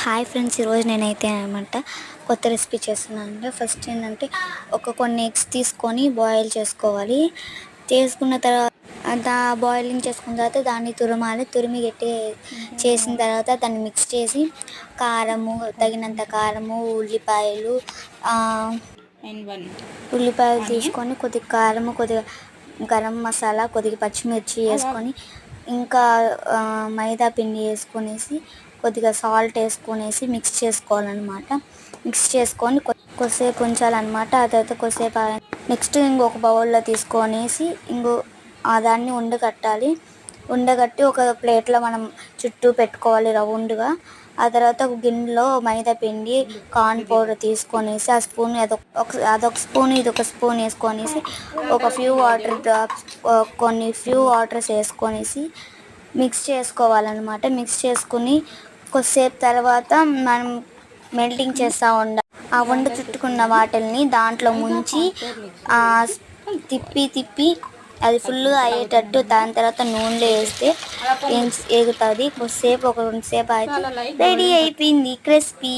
Hi friends, ఈరోజు నేనైతే అనమాట కొత్త రెసిపీ చేస్తున్నాను. ఫస్ట్ ఏంటంటే కొన్ని ఎగ్స్ తీసుకొని బాయిల్ చేసుకోవాలి. చేసుకున్న తర్వాత బాయిలింగ్ చేసుకున్న తర్వాత దాన్ని తురిమి గట్టిగా చేసిన తర్వాత దాన్ని మిక్స్ చేసి తగినంత కారము, ఉల్లిపాయలు తీసుకొని కొద్దిగా కారము, కొద్దిగా గరం మసాలా, కొద్దిగా పచ్చిమిర్చి వేసుకొని ఇంకా మైదా పిండి వేసుకొనేసి కొద్దిగా సాల్ట్ వేసుకొనేసి మిక్స్ చేసుకోవాలన్నమాట. మిక్స్ చేసుకొని కొద్దిసేపు ఉంచాలన్నమాట. ఆ తర్వాత కొద్దిసేపు నెక్స్ట్ ఇంకొక బౌల్లో తీసుకొనేసి దాన్ని ఉండగట్టి ఒక ప్లేట్లో మనం చుట్టూ పెట్టుకోవాలి రౌండ్గా. ఆ తర్వాత ఒక గిన్నెలో మైదా పిండి, కార్న్ పౌడర్ తీసుకొనేసి ఆ స్పూన్ అదొక స్పూన్ ఇదొక స్పూన్ వేసుకొనేసి ఒక ఫ్యూ వాటర్స్ వేసుకొనేసి మిక్స్ చేసుకోవాలన్నమాట. మిక్స్ చేసుకుని కొద్దిసేపు తర్వాత మనం మెల్టింగ్ చేస్తూ ఉండాలి. ఆ చుట్టుకున్న వాటిల్ని దాంట్లో ముంచి తిప్పి అది ఫుల్గా అయ్యేటట్టు దాని తర్వాత నూనెలో వేస్తే ఎగుతుంది. ఒక 2 సేపు అయితే రెడీ అయిపోయింది క్రిస్పీ.